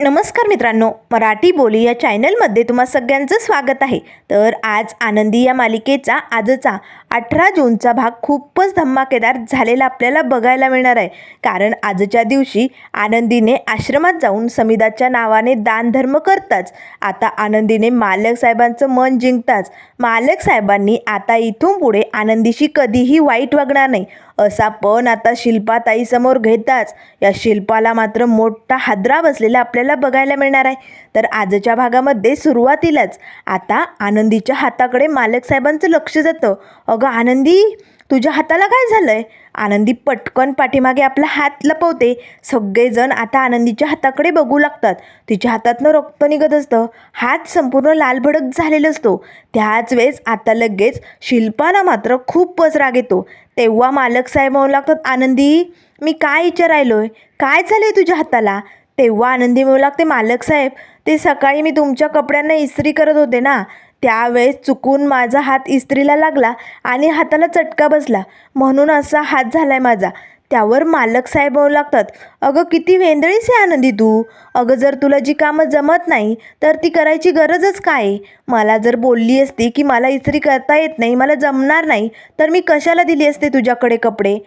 नमस्कार मित्रांनो, मराठी बोली या चॅनलमध्ये तुम्हा सगळ्यांचं स्वागत आहे। तर आज आनंदी या मालिकेचा आजचा 18 जूनचा भाग खूपच धमाकेदार झालेला आपल्याला बघायला मिळणार आहे। कारण आजच्या दिवशी आनंदीने आश्रमात जाऊन समिदाच्या नावाने दानधर्म करताच आता आनंदीने मालक साहेबांचं मन जिंकताच मालक साहेबांनी आता इथून पुढे आनंदीशी कधीही वाईट वागणार नाही असा पण आता शिल्पाताई समोर घेताच या शिल्पाला मात्र मोठा हादरा बसलेला आपल्याला बघायला मिळणार आहे। तर आजच्या भागामध्ये सुरुवातीलाच आता आनंदीच्या हाताकडे मालक साहेबांचं लक्ष जातं। अगं आनंदी, तुझ्या हाताला काय झालंय? आनंदी पटकन पाठीमागे आपला हात लपवते। सगळेजण आता आनंदीच्या हाताकडे बघू लागतात। तिच्या हातातनं रक्त निघत असतं, हात संपूर्ण लालभडक झालेला असतो। त्याच वेळेस आता लगेच शिल्पाला मात्र खूपच राग येतो। तेव्हा मालक साहेब म्हणू लागतात, आनंदी मी काय विचारायलोय, काय झालंय तुझ्या हाताला? तेव्हा आनंदी म्हणू लागते, मालक साहेब ते सकाळी मी तुमच्या कपड्यांना इस्त्री करत होते ना, त्यावेळेस चुकून माझा हात इस्त्रीला लागला आणि हाताला चटका बसला, म्हणून असा हात झालाय माझा। त्यावर मालक साहेब म्हणू लागतात, अगं किती वेंदळीस आहे आनंदी तू। अगं जर तुला जी कामं जमत नाही तर ती करायची गरजच काय? मला जर बोलली असती की मला इस्त्री करता येत नाही, मला जमणार नाही, तर मी कशाला दिली असते तुझ्याकडे कपडे?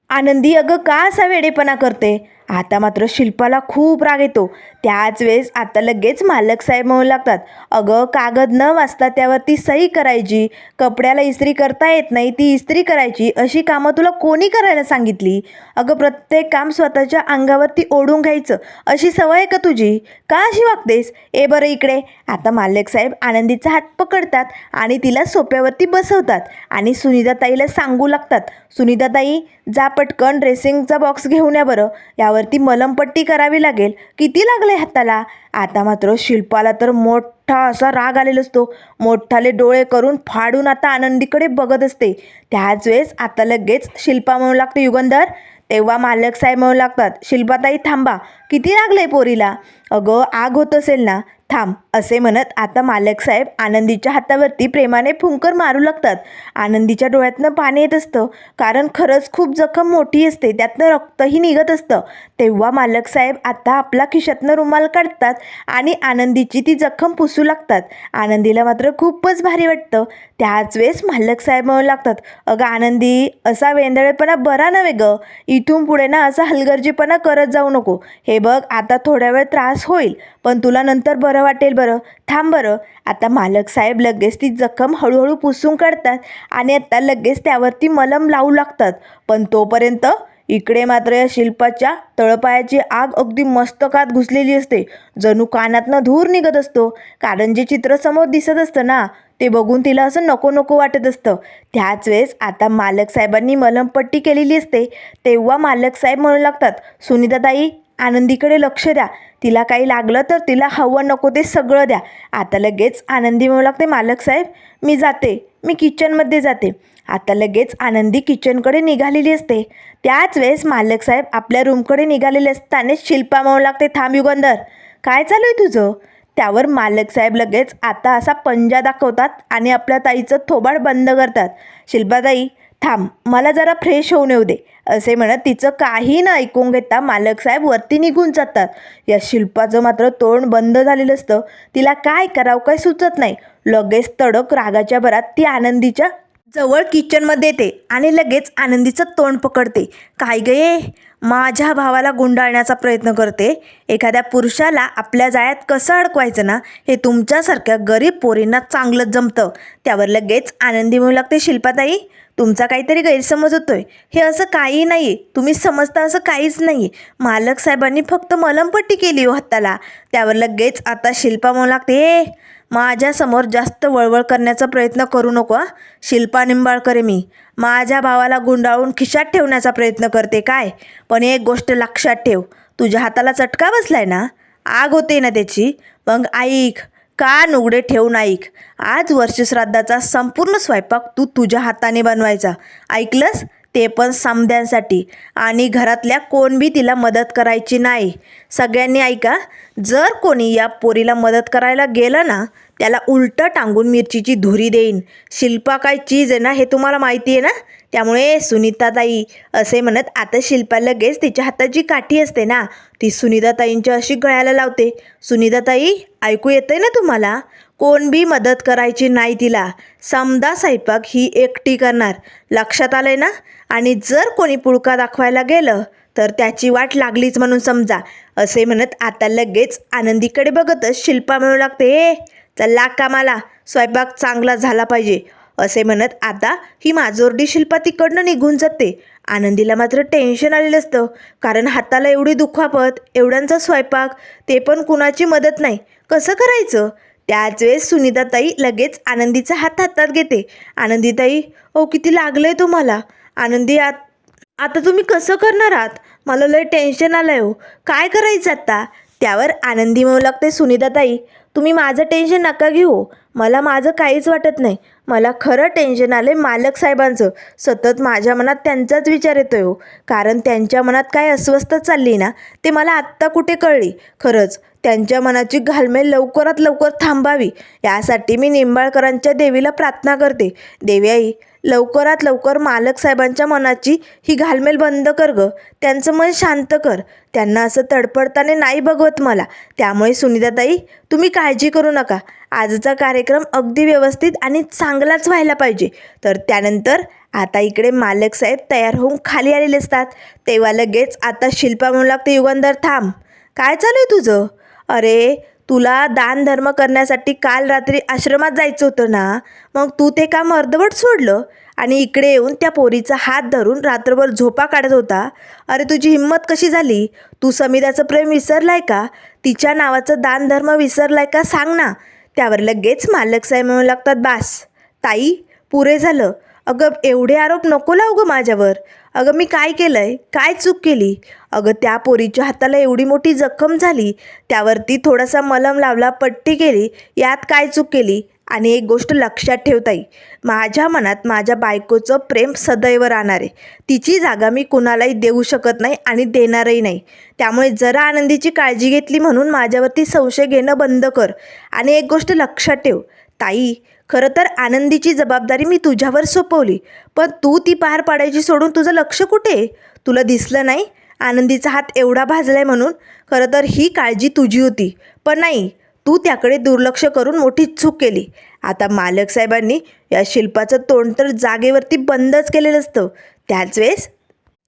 आनंदी अगं का असा वेडेपणा करते? आता मात्र शिल्पाला खूप राग येतो। त्याच वेळेस आता लगेच मालक साहेब म्हणू लागतात, अगं कागद न वाचता त्यावरती सही करायची, कपड्याला इस्त्री करता येत नाही ती इस्त्री करायची, अशी कामं तुला कोणी करायला सांगितली? अगं प्रत्येक काम स्वतःच्या अंगावरती ओढून घ्यायचं अशी सवय आहे का तुझी? का अशी वागतेस? ए बरं इकडे। आता मालक साहेब आनंदीचा हात पकडतात आणि तिला सोप्यावरती बसवतात आणि सुनीताताईला सांगू लागतात, सुनीताताई जा पटकन ड्रेसिंगचा बॉक्स घेऊन या बरं, यावरती मलमपट्टी करावी लागेल, किती लागले हाताला? आता मात्र शिल्पाला तर मोठा असा राग आलेला असतो। मोठाले डोळे करून फाडून आता आनंदीकडे बघत असते। त्याच वेळेस आता लगेच शिल्पा म्हणू लागते, युगंधर। तेव्हा मालक साहेब म्हणू लागतात, शिल्पाताई थांबा, किती लागलंय पोरीला? अगं आग होत असेल ना, थांब, असे म्हणत आता मालक साहेब आनंदीच्या हातावरती प्रेमाने फुंकर मारू लागतात। आनंदीच्या डोळ्यातनं पाणी येत असतं, कारण खरंच खूप जखम मोठी असते, त्यातनं रक्तही निघत असतं। तेव्हा मालक साहेब आता आपला खिशातनं रुमाल काढतात आणि आनंदीची ती जखम पुसू लागतात। आनंदीला मात्र खूपच भारी वाटतं। त्याच वेळेस मालक साहेब म्हणू लागतात, अगं आनंदी असा वेंदळेपणा बरा नव्हे ग, इथून पुढे ना असा हलगर्जीपणा करत जाऊ नको। हे बघ आता थोड्या वेळ त्रास होईल, पण तुला नंतर बरं वाटेल बरं, थांब बरं। आता मालक साहेब लगेच ती जखम हळूहळू पुसून काढतात आणि आता लगेच त्यावरती मलम लावू लागतात। पण तोपर्यंत इकडे मात्र या शिल्पाच्या तळपायाची आग अगदी मस्तकात घुसलेली असते, जणू कानातनं धूर निघत असतो। कारण जे चित्र समोर दिसत असतं ना, ते बघून तिला असं नको नको वाटत असतं। त्याच वेळेस आता मालक साहेबांनी मलमपट्टी केलेली असते। तेव्हा मालक साहेब म्हणू लागतात, सुनीताताई आनंदीकडे लक्ष द्या, तिला काही लागलं तर तिला हवं नको ते सगळं द्या। आता लगेच आनंदी म्हणू लागते, मालक साहेब मी जाते, मी किचनमध्ये जाते। आता लगेच आनंदी किचनकडे निघालेली असते। त्याच वेळेस मालक साहेब आपल्या रूमकडे निघालेले असताना शिल्पा म्हणू लागते, थांब युगंधर, काय चालू आहे तुझं? त्यावर मालक साहेब लगेच आता असा पंजा दाखवतात आणि आपल्या ताईचं थोबाड बंद करतात। शिल्पाताई थांब, मला जरा फ्रेश होऊन येऊ दे, असे म्हणत तिचं काही न ऐकून घेता मालक साहेब वरती निघून जातात। या शिल्पाचं मात्र तोंड बंद झालेलं असतं, तिला काय करावं काय सुचत नाही। लगेच तडक रागाच्या भरात ती आनंदीच्या जवळ किचनमध्ये येते आणि लगेच आनंदीचं तोंड पकडते। काय गे, माझ्या भावाला गुंडाळण्याचा प्रयत्न करते? एखाद्या पुरुषाला आपल्या जाळ्यात कसं अडकवायचं ना, हे तुमच्यासारख्या गरीब पोरींना चांगलंच जमतं। त्यावर लगेच आनंदी म्हणू लागते, शिल्पाताई तुमचा काहीतरी गैरसमज होतोय, हे असं काही नाही आहे, तुम्ही समजता असं काहीच नाही आहे, मालक साहेबांनी फक्त मलमपट्टी केली हो हाताला। त्यावर लगेच आता शिल्पा म्हणू लागते, माझ्यासमोर जास्त वळवळ करण्याचा प्रयत्न करू नको। शिल्पा निंबाळकर मी, माझ्या भावाला गुंडाळून खिशात ठेवण्याचा प्रयत्न करते काय? पण एक गोष्ट लक्षात ठेव, तुझ्या हाताला चटका बसलाय ना, आग होते ना त्याची, मग ऐक, कान उघडे ठेवून ऐक, आज वर्षश्राद्धाचा संपूर्ण स्वयंपाक तू तुझ्या हाताने बनवायचा, ऐकलंस? ते पण समध्यांसाठी, आणि घरातल्या कोण बी तिला मदत करायची नाही। सगळ्यांनी ऐका, जर कोणी या पोरीला मदत करायला गेलं ना, त्याला उलटं टांगून मिरचीची धुरी देईन. शिल्पा काय चीज आहे ना, हे तुम्हाला माहिती आहे ना. त्यामुळे सुनीताताई असे म्हणत आता शिल्पा लगेच तिच्या हातात जी काठी असते ना, ती सुनीताताईंच्या अशी गळ्याला लावते. सुनीताताई, ऐकू येतंय ना तुम्हाला? कोण बी मदत करायची नाही तिला. समदा स्वयंपाक ही एकटी करणार. लक्षात आलंय ना? आणि जर कोणी पुळका दाखवायला गेलं तर त्याची वाट लागलीच म्हणून समजा. असे म्हणत आता लगेच आनंदीकडे बघतच शिल्पा म्हणू लागते, ए चला कामाला, स्वयंपाक चांगला झाला पाहिजे. असे म्हणत आता ही माजोरडी शिल्पा तिकडनं निघून जाते. आनंदीला मात्र टेन्शन आलेलं असतं, कारण हाताला एवढी दुखापत, एवढ्यांचा स्वयंपाक, ते पण कुणाची मदत नाही. कसं करायचं? त्याच वेळेस सुनीताताई लगेच आनंदीचा हात हातात घेते. आनंदीताई, ओ किती लागलंय तुम्हाला? आनंदी, आता तुम्ही कसं करणार आहात? मला लय टेन्शन आलंय हो, काय करायचं आता? त्यावर आनंदी म्हणू लागते, सुनीताताई तुम्ही माझं टेन्शन नका घेऊ, मला माझं काहीच वाटत नाही. मला खरं टेन्शन आलं आहे मालक साहेबांचं. सतत माझ्या मनात त्यांचाच विचार येतो हो, कारण त्यांच्या मनात काय अस्वस्थ चालली ना, ते मला आत्ता कुठे कळली. खरंच त्यांच्या मनाची घालमेल लवकरात लवकर थांबावी, यासाठी मी निंबाळकरांच्या देवीला प्रार्थना करते. देवी आई, लवकरात लवकर मालक साहेबांच्या मनाची ही घालमेल बंद कर गं, त्यांचं मन शांत कर. त्यांना असं तडपडताना नाही बघवत मला. त्यामुळे सुनीताताई तुम्ही काळजी करू नका, आजचा कार्यक्रम अगदी व्यवस्थित आणि चांगलाच व्हायला पाहिजे. तर त्यानंतर आता इकडे मालक साहेब तयार होऊन खाली आलेले असतात. तेव्हा लगेच आता शिल्पा म्हणू लागते, युगंधर थांब, काय चालू आहे तुझं? अरे तुला दानधर्म करण्यासाठी काल रात्री आश्रमात जायचं होतं ना, मग तू ते काम अर्धवट सोडलं आणि इकडे येऊन त्या पोरीचा हात धरून रात्रभर झोपा काढत होता. अरे तुझी हिंमत कशी झाली? तू समिधाचं प्रेम विसरलाय का? तिच्या नावाचं दानधर्म विसरलाय का? सांग ना. त्यावर लगेच मालक साहेब म्हणू लागतात, बास ताई, पुरे झालं. अगं एवढे आरोप नको लावू गं माझ्यावर. अगं मी काय केलं आहे? काय चूक केली? अगं त्या पोरीच्या हाताला एवढी मोठी जखम झाली, त्यावरती थोडासा मलम लावला, पट्टी केली, यात काय चूक केली? आणि एक गोष्ट लक्षात ठेव ताई, माझ्या मनात माझ्या बायकोचं प्रेम सदैव राहणार आहे. तिची जागा मी कुणालाही देऊ शकत नाही आणि देणारही नाही. त्यामुळे जरा आनंदीची काळजी घेतली म्हणून माझ्यावरती संशय घेणं बंद कर. आणि एक गोष्ट लक्षात ठेव ताई, खरं तर आनंदीची जबाबदारी मी तुझ्यावर सोपवली, पण तू ती पार पाडायची सोडून तुझं लक्ष कुठे? तुला दिसलं नाही आनंदीचा हात एवढा भाजलाय म्हणून? खरं तर ही काळजी तुझी होती, पण नाही, तू त्याकडे दुर्लक्ष करून मोठी चूक केली. आता मालक साहेबांनी या शिल्पाचं तोंड तर जागेवरती बंदच केलेलं असतं. त्याच वेळेस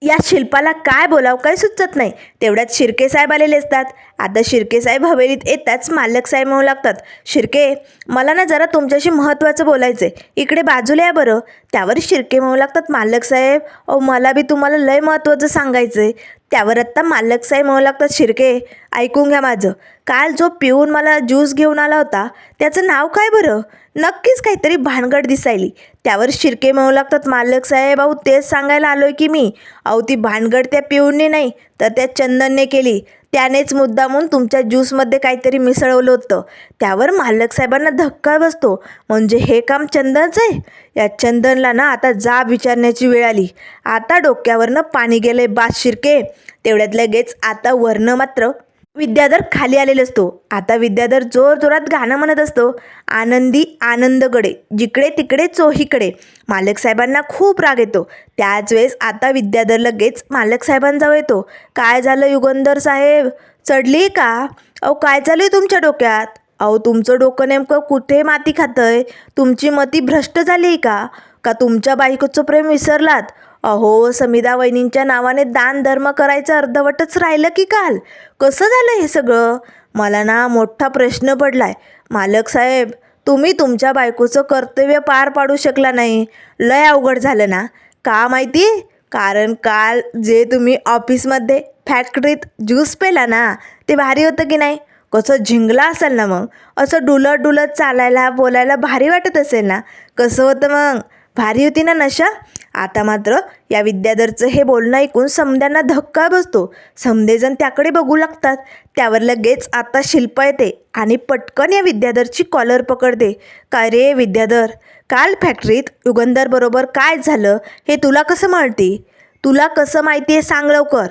या शिल्पाला काय बोलावं काय सुचत नाही. तेवढ्यात शिर्के साहेब आलेले असतात. आता शिर्के साहेब हवेलीत येताच मालक साहेब म्हणू लागतात, शिर्के मला ना जरा तुमच्याशी महत्त्वाचं बोलायचं आहे, इकडे बाजूला या बरं. त्यावर शिर्के म्हणू लागतात, मालक साहेब अहो मला बी तुम्हाला लय महत्त्वाचं सांगायचं आहे. त्यावर आत्ता मालक साहेब म्हणू लागतात, शिर्के ऐकून घ्या माझं. काल जो पिऊन मला ज्यूस घेऊन आला होता त्याचं नाव काय बरं? नक्कीच काहीतरी भानगड दिसायली. त्यावर शिर्के म्हणू लागतात, मालक साहेब अहो तेच सांगायला आलोय की मी. अहो ती भानगड त्या पिऊनने नाही तर त्या चंदनने केली. त्यानेच मुद्दामून तुमच्या ज्यूसमध्ये काहीतरी मिसळवलं होतं. त्यावर मालक साहेबांना धक्का बसतो, म्हणजे हे काम चंदनचं आहे? या चंदनला ना आता जाब विचारण्याची वेळ आली. आता डोक्यावरनं पाणी गेलंय बास शिर्के. तेवढ्यात लगेच आता वरनं मात्र विद्याधर खाली आलेला असतो. आता विद्याधर जोरजोरात गाणं म्हणत असतो, आनंदी आनंदगडे जिकडे तिकडे चोहीकडे. मालक साहेबांना खूप राग येतो. त्याच वेळेस आता विद्याधर लगेच मालक साहेबांजवळ येतो. काय झालं युगंधर साहेब, चढली का? अहो काय चालू आहे तुमच्या डोक्यात? अहो तुमचं डोकं नेमकं कुठे माती खातंय? तुमची मती भ्रष्ट झाली का तुमच्या बायकोचं प्रेम विसरलात? अहो समिधा वहिनींच्या नावाने दान धर्म करायचं अर्धवटच राहिलं की काल? कसं झालं हे सगळं? मला ना मोठा प्रश्न पडलाय. मालक साहेब तुम्ही तुमच्या बायकोचं कर्तव्य पार पाडू शकला नाही, लय अवघड झालं ना. का माहिती? कारण काल जे तुम्ही ऑफिसमध्ये फॅक्टरीत ज्यूस पेला ना, ते भारी होतं की नाही? कसं झिंगला असेल ना मग, असं डुलत डुलत चालायला बोलायला भारी वाटत असेल ना? कसं होतं मग? भारी होती ना नशा? आता मात्र या विद्याधरचं हे बोलणं ऐकून समद्यांना धक्का बसतो. समदेजण त्याकडे बघू लागतात. त्यावर लगेच आता शिल्पा येते आणि पटकन या विद्याधरची कॉलर पकडते. काय रे विद्याधर, काल फॅक्टरीत युगंधर बरोबर काय झालं हे तुला कसं माहिती? तुला कसं माहिती आहे सांग लवकर.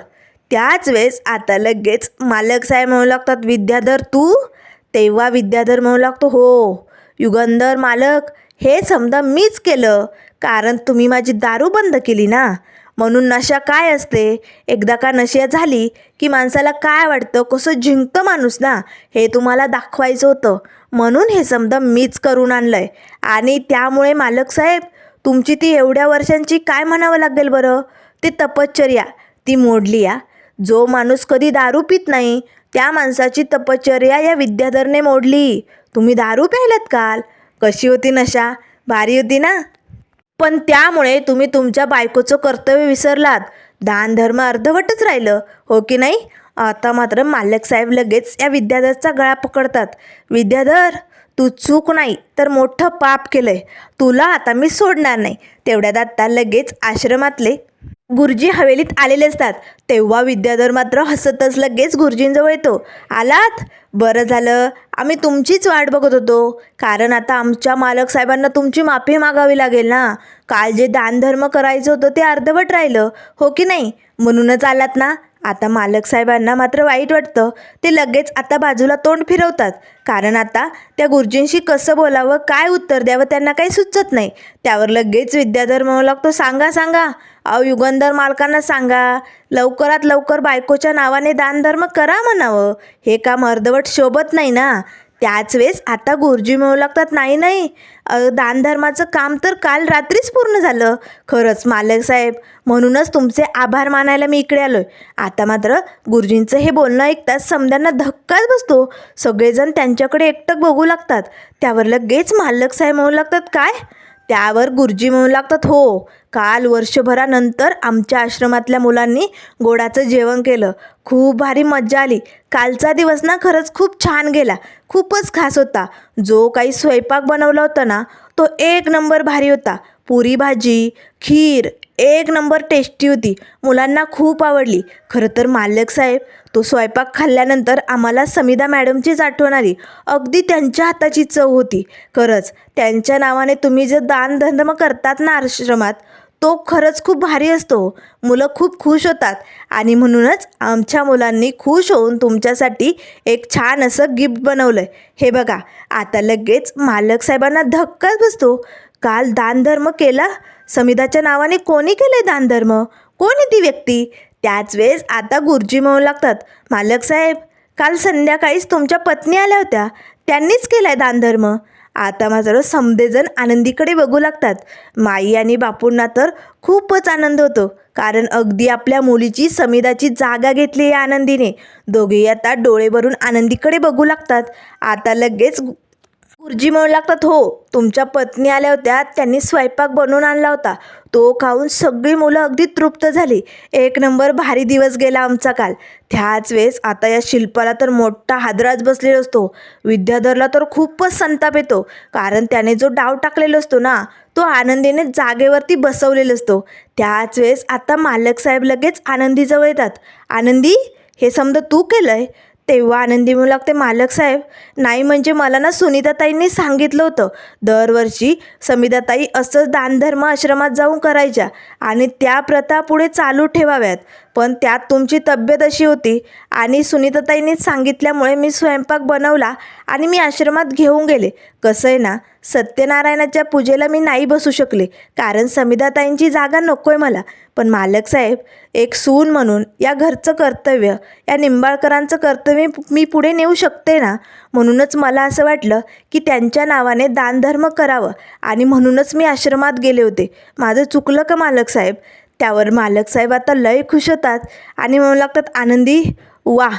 त्याच वेळेस आता लगेच मालक साहेब म्हणू लागतात, विद्याधर तू? तेव्हा विद्याधर म्हणू लागतो, हो युगंधर मालक, हे समजा मीच केलं, कारण तुम्ही माझी दारू बंद केली ना. म्हणून नशा काय असते, एकदा का नशा झाली की माणसाला काय वाटतं, कसं जिंकतं माणूस ना, हे तुम्हाला दाखवायचं होतं. म्हणून हे समजा मीच करून आणलंय. आणि त्यामुळे मालक साहेब, तुमची ती एवढ्या वर्षांची काय म्हणावं लागेल बरं, ती तपश्चर्या ती मोडली या. जो माणूस कधी दारू पित नाही त्या माणसाची तपश्चर्या या विद्याधरने मोडली. तुम्ही दारू प्यायलात काल, कशी होती नशा, भारी होती ना. पण त्यामुळे तुम्ही तुमच्या बायकोचं कर्तव्य विसरलात, दानधर्म अर्धवटच राहिलं, हो की नाही. आता मात्र मालक साहेब लगेच या विद्याधरचा गळा पकडतात. विद्याधर, तू चूक नाही तर मोठं पाप केलंय, तुला आता मी सोडणार नाही. तेवढ्यात आता लगेच आश्रमातले गुरुजी हवेलीत आलेले असतात. तेव्हा विद्याधर मात्र हसतच लगेच गुरुजींजवळ येतो. आलात, बरं झालं, आम्ही तुमचीच वाट बघत होतो. कारण आता आमच्या मालक साहेबांना तुमची माफी मागावी लागेल ना. काल जे दानधर्म करायचं होतं ते अर्धवट राहिलं, हो की नाही, म्हणूनच आलात ना. आता मालक साहेबांना मात्र वाईट वाटतं. ते लगेच आता बाजूला तोंड फिरवतात, कारण आता त्या गुरुजींशी कसं बोलावं, काय उत्तर द्यावं त्यांना काही सुचत नाही. त्यावर लगेच विद्याधर म्हणू लागतो, सांगा सांगा, अहो युगंधर मालकांना सांगा, लवकरात लवकर बायकोच्या नावाने दानधर्म करा म्हणावं, हे काम अर्धवट शोभत नाही ना. त्याच वेळेस आता गुरुजी म्हणू लागतात, नाही नाही, दानधर्माचं काम तर काल रात्रीच पूर्ण झालं. खरंच मालक साहेब, म्हणूनच तुमचे आभार मानायला मी इकडे आलोय. आता मात्र गुरुजींचं हे बोलणं ऐकताच समद्यांना धक्काच बसतो. सगळेजण त्यांच्याकडे एकटक बघू लागतात. त्यावर लगेच मालक साहेब म्हणू लागतात, काय? त्यावर गुरुजी म्हणू लागतात, हो, काल वर्षभरानंतर आमच्या आश्रमातल्या मुलांनी गोडाचं जेवण केलं, खूप भारी मज्जा आली. कालचा दिवस ना खरंच खूप छान गेला, खूपच खास होता. जो काही स्वयंपाक बनवला होता ना तो एक नंबर भारी होता. पुरी भाजी, खीर एक नंबर टेस्टी होती, मुलांना खूप आवडली. खरं तर मालक साहेब, तो स्वयंपाक खाल्ल्यानंतर आम्हाला समिधा मॅडमचीच आठवण आली. अगदी त्यांच्या हाताची चव होती. खरंच त्यांच्या नावाने तुम्ही जे दानधर्म करतात ना आश्रमात, तो खरंच खूप भारी असतो. मुलं खूप खुश होतात आणि म्हणूनच आमच्या मुलांनी खुश होऊन तुमच्यासाठी एक छान असं गिफ्ट बनवलं आहे. हे बघा. आता लगेच मालक साहेबांना धक्काच बसतो. काल दानधर्म केला, समिधाच्या नावाने कोणी केलं आहे दानधर्म, कोणी ती व्यक्ती? त्याच वेळेस आता गुरुजी म्हणू लागतात, मालक साहेब, काल संध्याकाळीच तुमच्या पत्नी आल्या होत्या, त्यांनीच केला आहे दानधर्म. आता मात्र समदेजण आनंदीकडे बघू लागतात. माई आणि बापूंना तर खूपच आनंद होतो, कारण अगदी आपल्या मुलीची समिधाची जागा घेतली आहे आनंदीने. दोघेही आता डोळे भरून आनंदीकडे बघू लागतात. आता लगेच गुरुजी म्हणू लागतात, हो, तुमच्या पत्नी आल्या होत्या, त्यांनी स्वयंपाक बनवून आणला होता, तो खाऊन सगळी मुलं अगदी तृप्त झाली. एक नंबर भारी दिवस गेला आमचा काल. त्याच वेळेस आता या शिल्पाला तर मोठा हादराच बसलेला असतो. विद्याधरला तर खूपच संताप येतो, कारण त्याने जो डाव टाकलेला असतो ना तो आनंदीने जागेवरती बसवलेला असतो. त्याच वेळेस आता मालक साहेब लगेच आनंदीजवळ येतात. आनंदी, हे समजा तू केलंय? तेव्हा आनंदी म्हणू लागते, मालक साहेब, नाही म्हणजे मला ना सुनीताताईंनी सांगितलं होतं, दरवर्षी समिधाताई असंच दानधर्म आश्रमात जाऊन करायच्या आणि त्या प्रथा पुढे चालू ठेवाव्यात. पण त्यात तुमची तब्येत अशी होती आणि सुनीताताईंनीच सांगितल्यामुळे मी स्वयंपाक बनवला आणि मी आश्रमात घेऊन गेले. कसं आहे ना, सत्यनारायणाच्या पूजेला मी नाही बसू शकले, कारण समिधाताईंची जागा नको आहे मला. पण मालक साहेब, एक सून म्हणून या घरचं कर्तव्य, या निंबाळकरांचं कर्तव्य मी पुढे नेऊ शकते ना. म्हणूनच मला असं वाटलं की त्यांच्या नावाने दानधर्म करावं आणि म्हणूनच मी आश्रमात गेले होते. माझं चुकलं का मालक साहेब? त्यावर मालक साहेब आता लय खुश होतात आणि म्हणू लागतात, आनंदी, वा,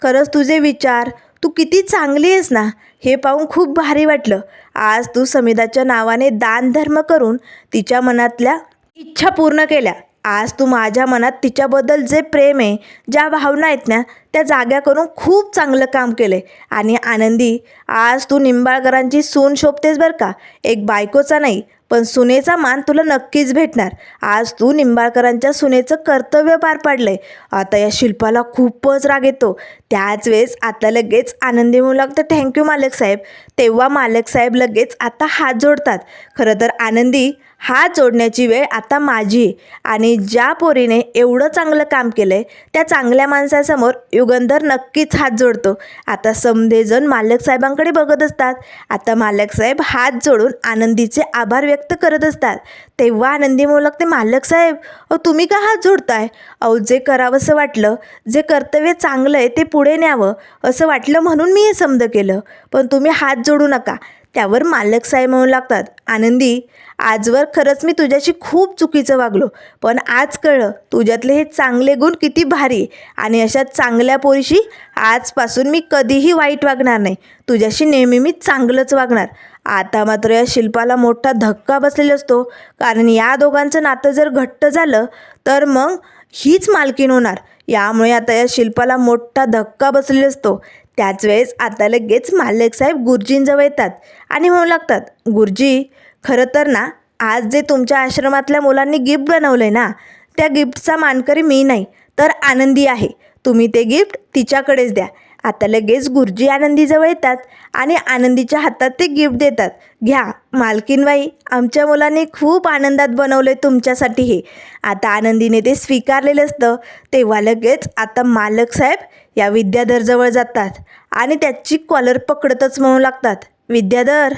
खरंच तुझे विचार, तू किती चांगली आहेस ना, हे पाहून खूप भारी वाटलं. आज तू समिधाच्या नावाने दानधर्म करून तिच्या मनातल्या इच्छा पूर्ण केल्या. आज तू माझ्या मनात तिच्याबद्दल जे प्रेम आहे, ज्या भावना आहेत ना, त्या जाग्या करून खूप चांगलं काम केलं आहे. आणि आनंदी, आज तू निंबाळकरांची सून शोभतेस बरं का. एक बायकोचा नाही पण सुनेचा मान तुला नक्कीच भेटणार. आज तू निंबाळकरांच्या सुनेचं कर्तव्य पार पाडलं आहे. आता या शिल्पाला खूपच राग येतो. त्याच वेळेस आता लगेच आनंदी म्हणू लागतं, थँक्यू मालक साहेब. तेव्हा मालक साहेब लगेच आता हात जोडतात. खरं तर आनंदी हात जोडण्याची वेळ आता माझी आहे. आणि ज्या पोरीने एवढं चांगलं काम केलं आहे त्या चांगल्या माणसासमोर युगंधर नक्कीच हात जोडतो. आता समधेजण मालक साहेबांकडे बघत असतात. आता मालक साहेब हात जोडून आनंदीचे आभार व्यक्त करत असतात. तेव्हा आनंदी म्हणू लागते, मालक साहेब अहो तुम्ही का हात जोडताय? अहो जे करावंसं वाटलं, जे कर्तव्य चांगलं आहे ते पुढे न्यावं असं वाटलं म्हणून मी हे समज केलं, पण तुम्ही हात जोडू नका. त्यावर मालक साहेब म्हणू लागतात, आनंदी आजवर खरंच मी तुझ्याशी खूप चुकीचं वागलो, पण आज कळलं तुझ्यातले हे चांगले गुण किती भारी. आणि अशा चांगल्या पोरीशी आजपासून मी कधीही वाईट वागणार नाही. तुझ्याशी नेहमी मी चांगलंच वागणार. आता मात्र या शिल्पाला मोठा धक्का बसलेला असतो, कारण या दोघांचं नातं जर घट्ट झालं तर मग हीच मालकीण होणार. यामुळे आता या शिल्पाला मोठा धक्का बसलेला असतो. त्याच वेळेस आता लगेच मालक साहेब गुरुजींजवळ येतात आणि म्हणू लागतात, गुरुजी खरं तर ना आज जे तुमच्या आश्रमातल्या मुलांनी गिफ्ट बनवलं आहे ना, त्या गिफ्टचा मानकरी मी नाही तर आनंदी आहे. तुम्ही ते गिफ्ट तिच्याकडेच द्या. आता लगेच गुरुजी आनंदीजवळ येतात आणि आनंदीच्या हातात ते गिफ्ट देतात. घ्या मालकीनबाई, आमच्या मुलांनी खूप आनंदात बनवले तुमच्यासाठी हे. आता आनंदीने ते स्वीकारलेलं असतं. तेव्हा लगेच आता मालक साहेब या विद्याधरजवळ जातात आणि त्याची कॉलर पकडतच म्हणू लागतात, विद्याधर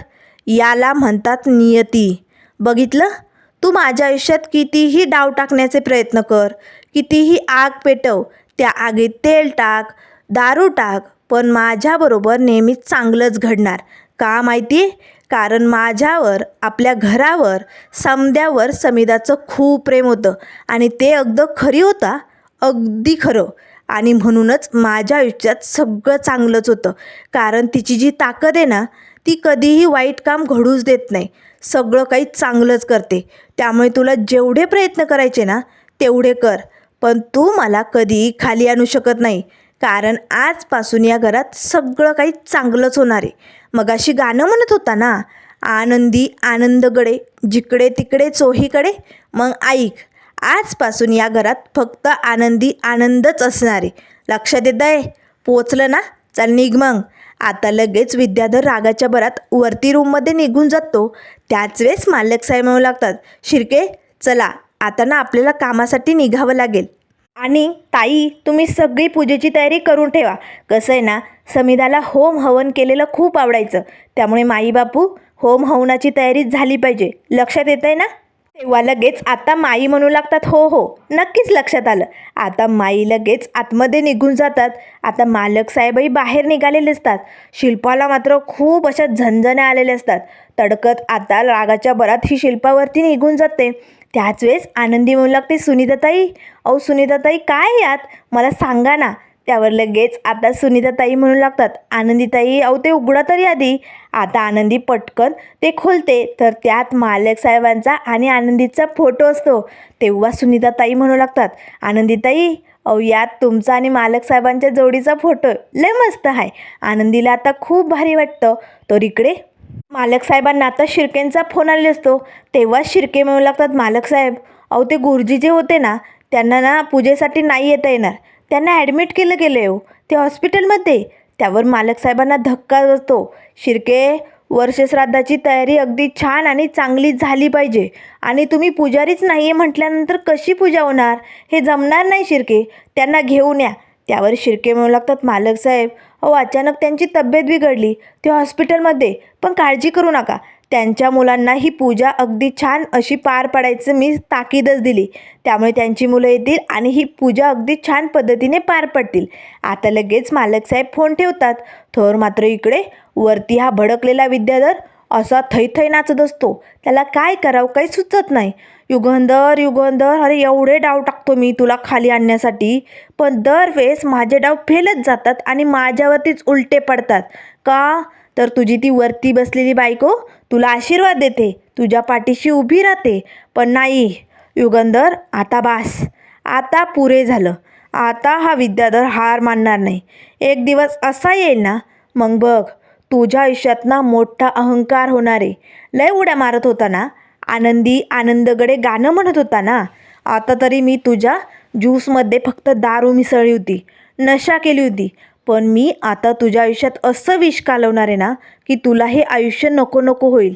याला म्हणतात नियती. बघितलं, तू माझ्या आयुष्यात कितीही डाव टाकण्याचे प्रयत्न कर, कितीही आग पेटव, त्या आगीत तेल टाक, दारू टाक, पण माझ्याबरोबर नेहमीच चांगलंच घडणार. का माहिती आहे? कारण माझ्यावर, आपल्या घरावर, समद्यावर समिधाचं खूप प्रेम होतं आणि ते अगदी खरी होता, अगदी खरं. आणि म्हणूनच माझ्या आयुष्यात सगळं चांगलंच होतं. कारण तिची जी ताकद आहे ना, ती कधीही वाईट काम घडूच देत नाही, सगळं काही चांगलंच करते. त्यामुळे तुला जेवढे प्रयत्न करायचे ना तेवढे कर, पण तू मला कधीही खाली आणू शकत नाही. कारण आजपासून या घरात सगळं काही चांगलंच होणार आहे. मगाशी गाणं म्हणत होता ना, आनंदी आनंदगडे जिकडे तिकडे चोहीकडे. मग ऐक, आजपासून या घरात फक्त आनंदी आनंदच असणार आहे. लक्षात येत आहे? पोचलं ना? चल निघ मग. आता लगेच विद्याधर रागाच्या भरात वरती रूममध्ये निघून जातो. त्याच वेळेस मालक साहेब म्हणू लागतात, शिर्के चला आता ना आपल्याला कामासाठी निघावं लागेल. आणि ताई तुम्ही सगळी पूजेची तयारी करून ठेवा. कसं आहे ना, समिधाला होम हवन केलेलं खूप आवडायचं, त्यामुळे माई बापू होम हवनाची तयारी झाली पाहिजे. लक्षात येत आहे ना? तेव्हा लगेच आता माई म्हणू लागतात, हो हो नक्कीच लक्षात आलं. आता माई लगेच आतमध्ये निघून जातात. आता मालक साहेबही बाहेर निघालेले असतात. शिल्पाला मात्र खूप अशा झणझण्या आलेल्या असतात. तडकत आता रागाच्या भरात ही शिल्पावरती निघून जाते. त्याच वेळेस आनंदी म्हणू लागते, सुनीताताई अहो सुनीताताई काय यात मला सांगा ना. त्यावर लगेच आता सुनीताताई म्हणू लागतात, आनंदीताई अहो ते उघडा तरी आधी. आता आनंदी पटकन ते खोलते तर त्यात मालक साहेबांचा आणि आनंदीचा फोटो असतो. तेव्हा सुनीताताई म्हणू लागतात, आनंदीताई अहो यात तुमचा आणि मालक साहेबांच्या जोडीचा फोटो लय मस्त आहे. आनंदीला आता खूप भारी वाटतं. तर इकडे मालक साहेबांना आता शिर्केंचा फोन आलेला असतो. तेव्हा शिर्के म्हणू लागतात, मालक साहेब अहो ते गुरुजी जे होते ना त्यांना ना पूजेसाठी नाही येता येणार, त्यांना ॲडमिट केलं गेलं हो ते हॉस्पिटलमध्ये. त्यावर मालक साहेबांना धक्का बसतो. शिर्के वर्षश्राद्धाची तयारी अगदी छान आणि चांगली झाली पाहिजे, आणि तुम्ही पुजारीच नाही आहे म्हटल्यानंतर कशी पूजा होणार? हे जमणार नाही शिर्के, त्यांना घेऊन या. त्यावर शिर्के म्हणू लागतात, मालक साहेब अहो अचानक त्यांची तब्येत बिघडली, ते हॉस्पिटलमध्ये, पण काळजी करू नका, त्यांच्या मुलांना ही पूजा अगदी छान अशी पार पाडायचं मी ताकीदच दिली, त्यामुळे त्यांची मुलं येतील आणि ही पूजा अगदी छान पद्धतीने पार पडतील. आता लगेच मालक साहेब फोन ठेवतात. थोर मात्र इकडे वरती हा भडकलेला विद्याधर असा थैथै नाचत असतो. त्याला काय करावं काही सुचत नाही. युगंधर युगंधर अरे एवढे डाव टाकतो मी तुला खाली आणण्यासाठी, पण दरवेळेस माझे डाव फेलच जातात आणि माझ्यावरतीच उलटे पडतात. का तर तुझी ती वरती बसलेली बायको तुला आशीर्वाद देते, तुझ्या पाठीशी उभी राहते. पण नाही युगंधर, आता बास, आता पुरे झालं. आता हा विद्याधर हार मानणार नाही. एक दिवस असा येईल ना मग बघ, तुझ्या आयुष्यात ना मोठा अहंकार होणार आहे. लय उड्या मारत होता ना, आनंदी आनंदगडे गाणं म्हणत होता ना, आता तरी मी तुझ्या ज्यूसमध्ये फक्त दारू मिसळली होती, नशा केली होती, पण मी आता तुझ्या आयुष्यात असं विष कालवणार आहे ना की तुला हे आयुष्य नको नको होईल,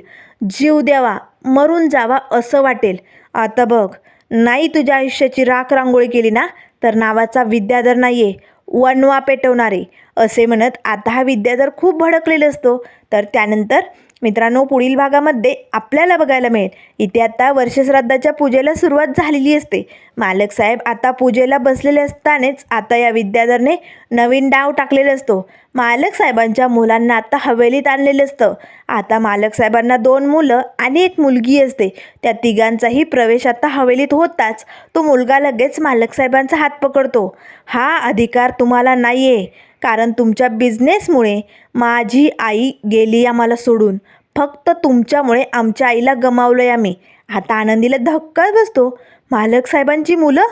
जीव द्यावा, मरून जावा असं वाटेल. आता बघ, नाही तुझ्या आयुष्याची राख रांगोळी केली ना तर नावाचा विद्याधर नाही आहे, वणवा पेटवणारे असे म्हणत आता हा विद्याधर खूप भडकलेला असतो. तर त्यानंतर मित्रांनो पुढील भागामध्ये आपल्याला बघायला मिळेल, इथे आता वर्षश्राद्धाच्या पूजेला सुरुवात झालेली असते. मालक साहेब आता पूजेला बसलेले असतानाच आता या विद्याधरने नवीन डाव टाकलेला असतो. मालक साहेबांच्या मुलांना आता हवेलीत आणलेलं असतं. आता मालक साहेबांना 2 मुलं आणि 1 मुलगी असते. त्या तिघांचाही प्रवेश आता हवेलीत होताच तो मुलगा लगेच मालक साहेबांचा हात पकडतो. हा अधिकार तुम्हाला नाही आहे, कारण तुमच्या बिझनेसमुळे माझी आई गेली आम्हाला सोडून. फक्त तुमच्यामुळे आमच्या आईला गमावलंय आम्ही. आता आनंदीला धक्काच बसतो. मालक साहेबांची मुलं.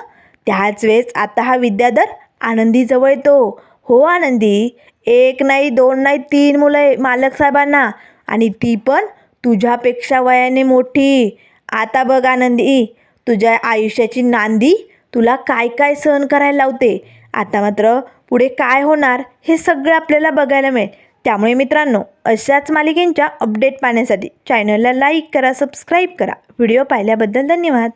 त्याच वेळेस आता हा विद्याधर आनंदीजवळ येतो. हो आनंदी, 1 नाही 2 नाही 3 मुलं आहे मालक साहेबांना, आणि ती पण तुझ्यापेक्षा वयाने मोठी. आता बघ आनंदी, तुझ्या आयुष्याची नांदी तुला काय काय सहन करायला लावते. आता मात्र पुढे काय होणार हे सगळं आपल्याला बघायला मिळेल. त्यामुळे मित्रांनो, अशाच मालिकेंच्या अपडेट पाहण्यासाठी चॅनलला लाईक करा, सबस्क्राईब करा. व्हिडिओ पाहिल्याबद्दल धन्यवाद.